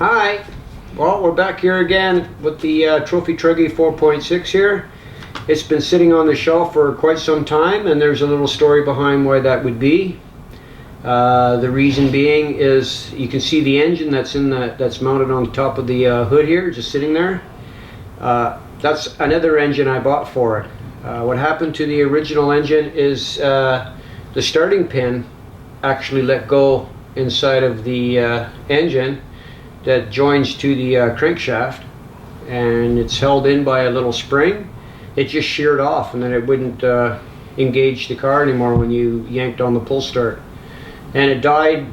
Hi, well, we're back here again with the Trophy Truggy 4.6 here. It's been sitting on the shelf for quite some time, and there's a little story behind why that would be. The reason being is you can see the engine that's mounted on the top of the hood here, just sitting there. That's another engine I bought for it. What happened to the original engine is the starting pin actually let go inside of the engine that joins to the crankshaft, and it's held in by a little spring. It just sheared off, and then it wouldn't engage the car anymore when you yanked on the pull start, and it died.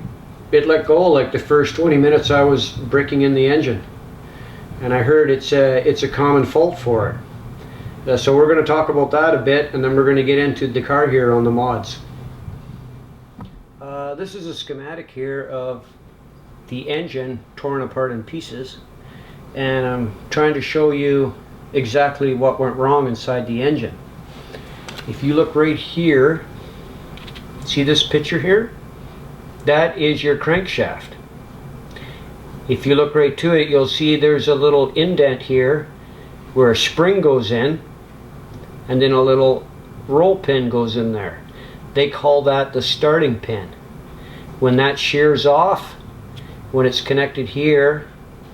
It let go like the first 20 minutes I was breaking in the engine, and I heard it's a common fault for it. So we're going to talk about that a bit, and then we're going to get into the car here on the mods. This is a schematic here of the engine torn apart in pieces, and I'm trying to show you exactly what went wrong inside the engine. If you look right here, see this picture here? That is your crankshaft. If you look right to it, you'll see there's a little indent here where a spring goes in, and then a little roll pin goes in there. They call that the starting pin. When that shears off, when it's connected here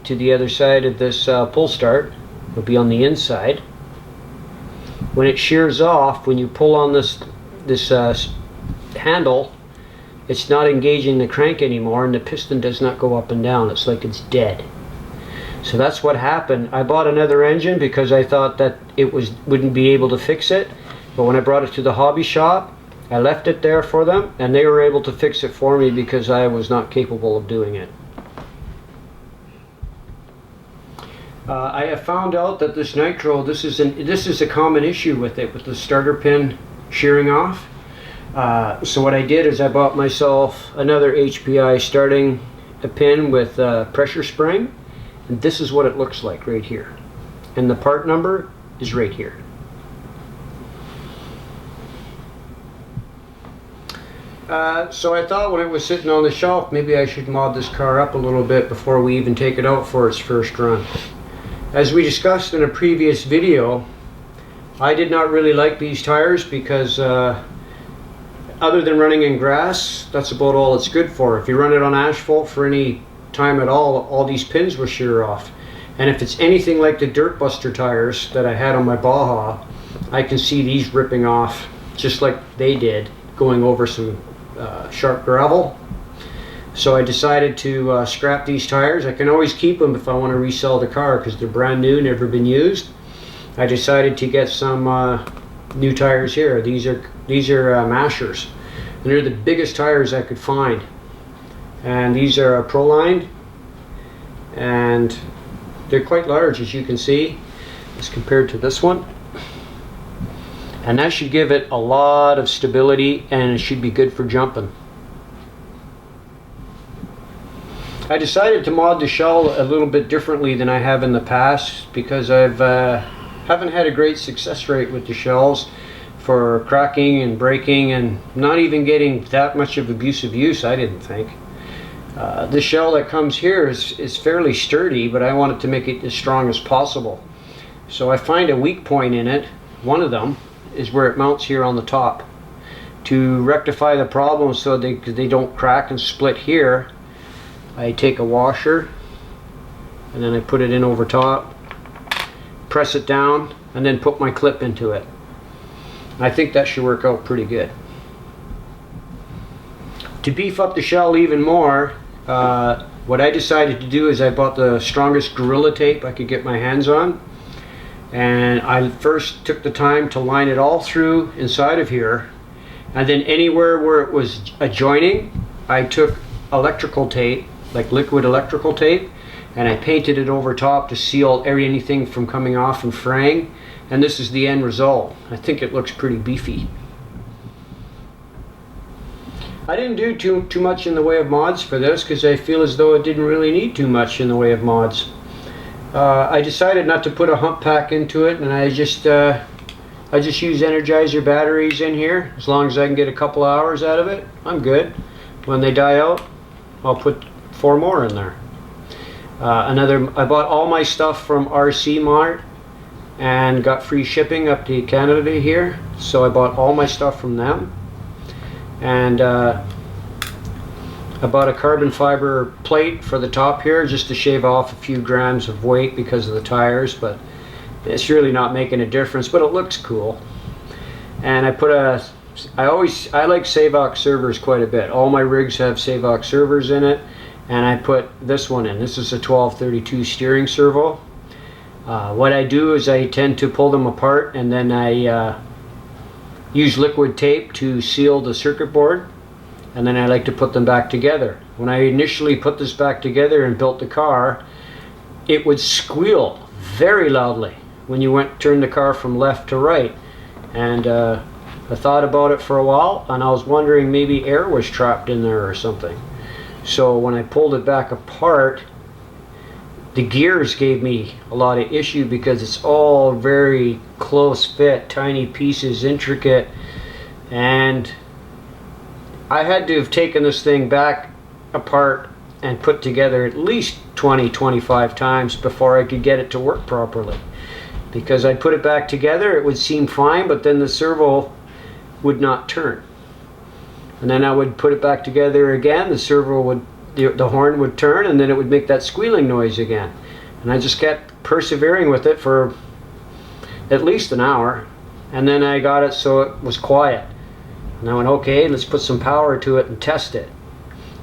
to the other side of this pull start, it'll be on the inside. When it shears off, when you pull on this handle, it's not engaging the crank anymore, and the piston does not go up and down. It's like it's dead. So that's what happened. I bought another engine because I thought that it wouldn't be able to fix it, but when I brought it to the hobby shop, I left it there for them, and they were able to fix it for me because I was not capable of doing it. I have found out that this nitro, this is a common issue with it, with the starter pin shearing off. So what I did is I bought myself another HPI starting a pin with a pressure spring, and this is what it looks like right here. And the part number is right here. So I thought when it was sitting on the shelf, maybe I should mod this car up a little bit before we even take it out for its first run. As we discussed in a previous video, I did not really like these tires because other than running in grass, that's about all it's good for. If you run it on asphalt for any time at all these pins will shear off. And if it's anything like the Dirt Buster tires that I had on my Baja, I can see these ripping off just like they did going over some sharp gravel. So I decided to scrap these tires. I can always keep them if I want to resell the car because they're brand new, never been used. I decided to get some new tires here. These are mashers, and they're the biggest tires I could find. And these are Pro-lined, and they're quite large, as you can see, as compared to this one. And that should give it a lot of stability, and it should be good for jumping. I decided to mod the shell a little bit differently than I have in the past because I've haven't had a great success rate with the shells for cracking and breaking, and not even getting that much of abusive use, I didn't think. The shell that comes here is fairly sturdy, but I wanted to make it as strong as possible. So I find a weak point in it. One of them is where it mounts here on the top. To rectify the problem so they don't crack and split here, I take a washer and then I put it in over top, press it down, and then put my clip into it. I think that should work out pretty good. To beef up the shell even more, what I decided to do is I bought the strongest Gorilla tape I could get my hands on, and I first took the time to line it all through inside of here, and then anywhere where it was adjoining, I took electrical tape, like liquid electrical tape, and I painted it over top to seal anything from coming off and fraying, and this is the end result. I think it looks pretty beefy. I didn't do too much in the way of mods for this because I feel as though it didn't really need too much in the way of mods. I decided not to put a hump pack into it, and I just use Energizer batteries in here. As long as I can get a couple hours out of it, I'm good. When they die out, I'll put 4 more in there. I bought all my stuff from RC Mart and got free shipping up to Canada here, so I bought all my stuff from them. And I bought a carbon fiber plate for the top here just to shave off a few grams of weight because of the tires, but it's really not making a difference, but it looks cool. And I put I like Savox servers quite a bit. All my rigs have Savox servers in it, and I put this one in. This is a 1232 steering servo. What I do is I tend to pull them apart, and then I use liquid tape to seal the circuit board, and then I like to put them back together. When I initially put this back together and built the car, it would squeal very loudly when you turned the car from left to right. And I thought about it for a while, and I was wondering maybe air was trapped in there or something. So when I pulled it back apart, the gears gave me a lot of issue because it's all very close fit, tiny pieces, intricate, and I had to have taken this thing back apart and put together at least 20-25 times before I could get it to work properly. Because I'd put it back together, it would seem fine, but then the servo would not turn. And then I would put it back together again, the servo would, the horn would turn, and then it would make that squealing noise again. And I just kept persevering with it for at least an hour, and then I got it so it was quiet. And I went, okay, let's put some power to it and test it.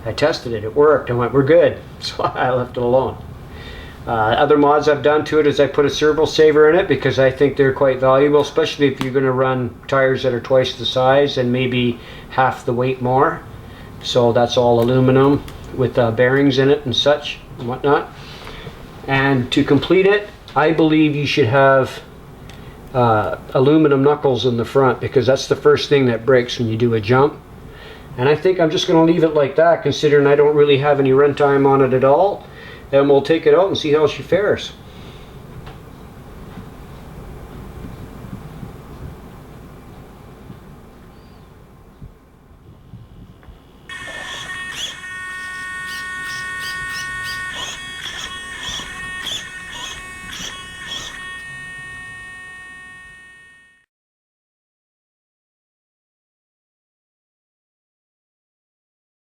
I tested it, it worked. I went, we're good. So I left it alone. Other mods I've done to it is I put a servo saver in it because I think they're quite valuable, especially if you're going to run tires that are twice the size and maybe half the weight more. So that's all aluminum with bearings in it and such and whatnot. And to complete it, I believe you should have aluminum knuckles in the front, because that's the first thing that breaks when you do a jump. And I think I'm just going to leave it like that, considering I don't really have any runtime on it at all. And we'll take it out and see how she fares.